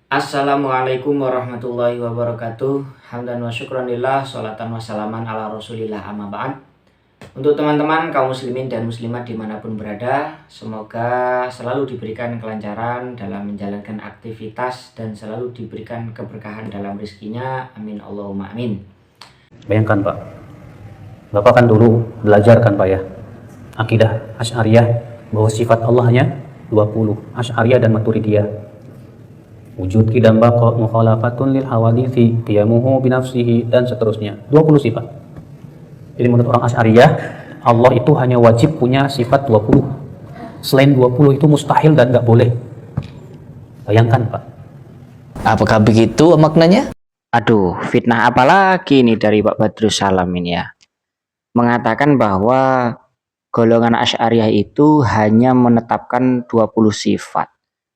Assalamualaikum warahmatullahi wabarakatuh. Hamdan wa syukranillah, sholatan wassalaman ala rasulillah, amma ba'd. Untuk teman-teman kaum muslimin dan muslimat dimanapun berada, semoga selalu diberikan kelancaran dalam menjalankan aktivitas dan selalu diberikan keberkahan dalam rezekinya. Amin Allahumma amin. Bayangkan Pak, Bapak kan dulu belajar kan Pak ya, akidah Asy'ariyah bahwa sifat Allah hanya 20, Asy'ariyah dan Maturidiyah. Wujud qidam baqa mukhalafatun lil hawadithi qiyamuhu binafsihi dan seterusnya. 20 sifat. Jadi menurut orang Asy'ariyah, Allah itu hanya wajib punya sifat 20. Selain 20 itu mustahil dan nggak boleh. Bayangkan Pak. Apakah begitu maknanya? Aduh, fitnah apa lagi nih dari Pak Badrus Salam ini ya? Mengatakan bahwa golongan Asy'ariyah itu hanya menetapkan 20 sifat.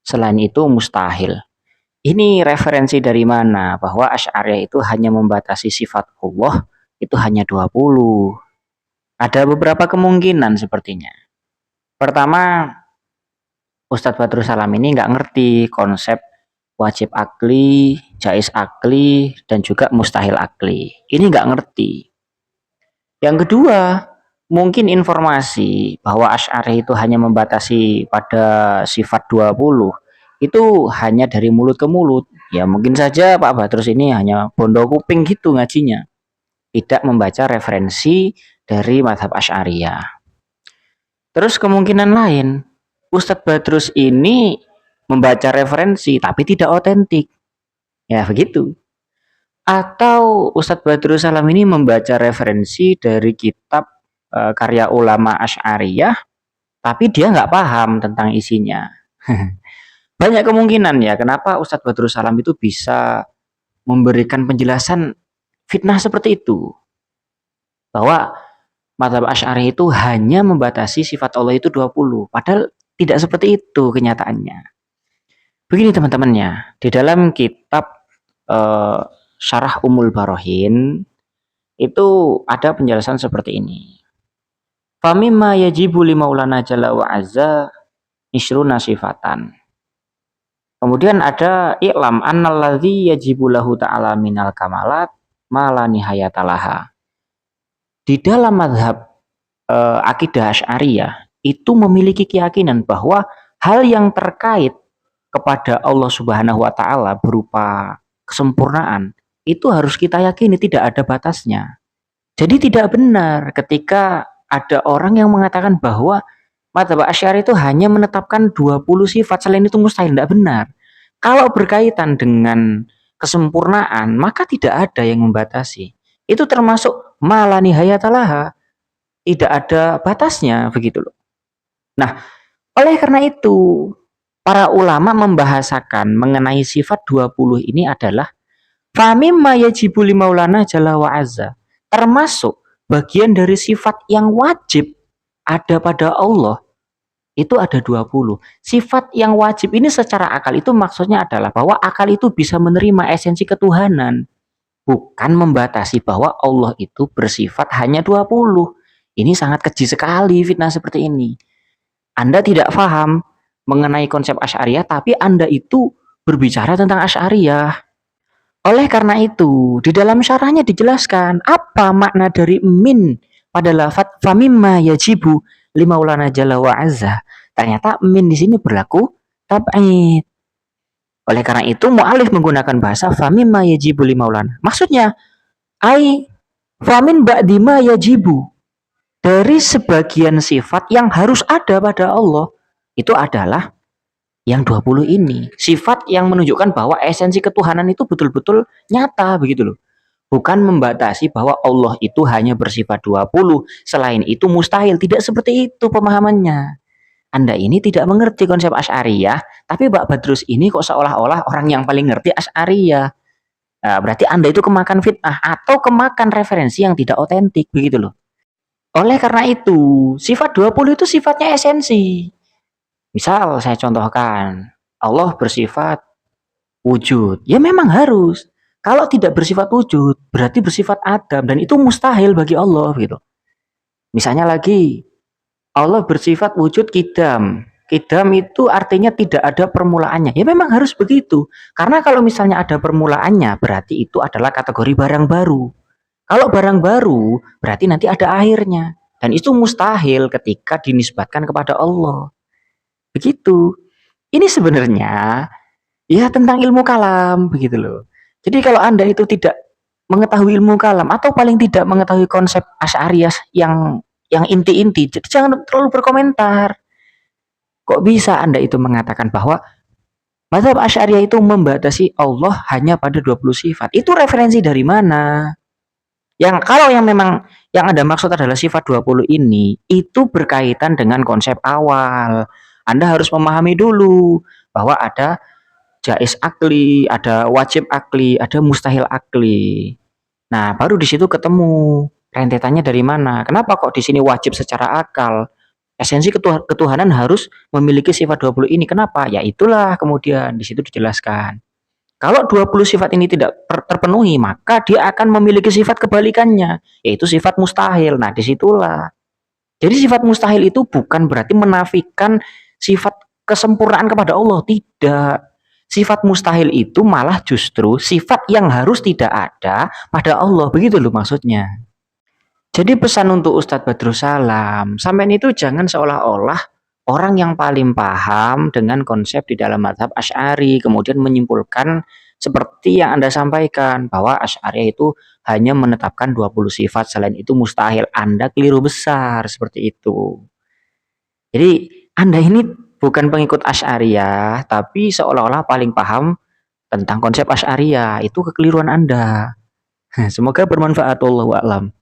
Selain itu mustahil. Ini referensi dari mana? Bahwa Asy'ariyah itu hanya membatasi sifat Allah itu hanya 20. Ada beberapa kemungkinan sepertinya. Pertama, Ustadz Badrus Salam ini nggak ngerti konsep wajib akli, jaiz akli, dan juga mustahil akli. Ini nggak ngerti. Yang kedua, mungkin informasi bahwa Asy'ariyah itu hanya membatasi pada sifat 20 itu hanya dari mulut ke mulut. Ya mungkin saja Pak Badrus ini hanya bondo kuping gitu ngajinya. Tidak membaca referensi dari mazhab Asy'ariyah. Terus kemungkinan lain, Ustadz Badrus ini membaca referensi tapi tidak otentik. Ya begitu. Atau Ustadz Badrus Salam ini membaca referensi dari kitab karya ulama Asy'ariyah tapi dia nggak paham tentang isinya. Banyak kemungkinan ya kenapa Ustadz Badrus Salam itu bisa memberikan penjelasan fitnah seperti itu. Bahwa mazhab Asy'ariyah itu hanya membatasi sifat Allah itu 20. Padahal tidak seperti itu kenyataannya. Begini teman-temannya, di dalam kitab Syarah Ummul Barohin itu ada penjelasan seperti ini. Famimma yajibu li maulana jalla wa azza isruna sifatan. Kemudian ada i'lam annalladzi yajibu lahu ta'ala minal kamalat ma la nihayatalaha. Di dalam mazhab akidah Asy'ariyah itu memiliki keyakinan bahwa hal yang terkait kepada Allah Subhanahu wa taala berupa kesempurnaan itu harus kita yakini tidak ada batasnya. Jadi tidak benar ketika ada orang yang mengatakan bahwa mazhab Asy'ariyah itu hanya menetapkan 20 sifat, selain itu mustahil. Tidak benar. Kalau berkaitan dengan kesempurnaan, maka tidak ada yang membatasi. Itu termasuk ma la nihayatalaha. Tidak ada batasnya, begitu loh. Nah, oleh karena itu, para ulama membahasakan mengenai sifat 20 ini adalah famimma yajibu li maulana jalla wa azza. Termasuk bagian dari sifat yang wajib ada pada Allah itu ada 20. Sifat yang wajib ini secara akal itu maksudnya adalah bahwa akal itu bisa menerima esensi ketuhanan. Bukan membatasi bahwa Allah itu bersifat hanya 20. Ini sangat keji sekali fitnah seperti ini. Anda tidak paham mengenai konsep Asy'ariyah tapi Anda itu berbicara tentang Asy'ariyah. Oleh karena itu, di dalam syarahnya dijelaskan apa makna dari min pada lafadz famimma yajibu li maulana jalla wa azza. Ternyata min di sini berlaku tab'id. Oleh karena itu mu'alif menggunakan bahasa famimma yajibu li maulana. Maksudnya ai famin ba'dima yajibu. Dari sebagian sifat yang harus ada pada Allah itu adalah yang 20 ini. Sifat yang menunjukkan bahwa esensi ketuhanan itu betul-betul nyata begitu loh. Bukan membatasi bahwa Allah itu hanya bersifat 20, selain itu mustahil. Tidak seperti itu pemahamannya. Anda ini tidak mengerti konsep Asy'ariyah, tapi Pak Badrus ini kok seolah-olah orang yang paling ngerti Asy'ariyah. Nah, berarti Anda itu kemakan fitnah atau kemakan referensi yang tidak otentik begitu loh. Oleh karena itu, sifat 20 itu sifatnya esensi. Misal saya contohkan, Allah bersifat wujud. Ya memang harus. Kalau tidak bersifat wujud, berarti bersifat adam dan itu mustahil bagi Allah gitu. Misalnya lagi, Allah bersifat wujud kidam. Qidam itu artinya tidak ada permulaannya. Ya memang harus begitu. Karena kalau misalnya ada permulaannya, berarti itu adalah kategori barang baru. Kalau barang baru, berarti nanti ada akhirnya. Dan itu mustahil ketika dinisbatkan kepada Allah. Begitu. Ini sebenarnya ya tentang ilmu kalam, begitu loh. Jadi kalau Anda itu tidak mengetahui ilmu kalam atau paling tidak mengetahui konsep Asy'ariyah yang inti-inti, jadi jangan terlalu berkomentar. Kok bisa Anda itu mengatakan bahwa mazhab Asy'ariyah itu membatasi Allah hanya pada 20 sifat? Itu referensi dari mana? Yang kalau yang memang yang Anda maksud adalah sifat 20 ini, itu berkaitan dengan konsep awal. Anda harus memahami dulu bahwa ada jaiz akli, ada wajib akli, ada mustahil akli. Nah, baru di situ ketemu rentetannya dari mana. Kenapa kok di sini wajib secara akal? Esensi ketuhanan harus memiliki sifat 20 ini. Kenapa? Ya itulah kemudian di situ dijelaskan. Kalau 20 sifat ini tidak terpenuhi, maka dia akan memiliki sifat kebalikannya, yaitu sifat mustahil. Nah, disitulah. Jadi sifat mustahil itu bukan berarti menafikan sifat kesempurnaan kepada Allah. Tidak. Sifat mustahil itu malah justru sifat yang harus tidak ada pada Allah. Begitu loh maksudnya. Jadi pesan untuk Ustadz Badrussalam, sampean itu jangan seolah-olah orang yang paling paham dengan konsep di dalam mazhab Asy'ari, kemudian menyimpulkan seperti yang Anda sampaikan, bahwa Asy'ari itu hanya menetapkan 20 sifat, selain itu mustahil. Anda keliru besar seperti itu. Jadi Anda ini bukan pengikut Asy'ariyah, tapi seolah-olah paling paham tentang konsep Asy'ariyah. Itu kekeliruan Anda. Semoga bermanfaat. Wallahu a'lam.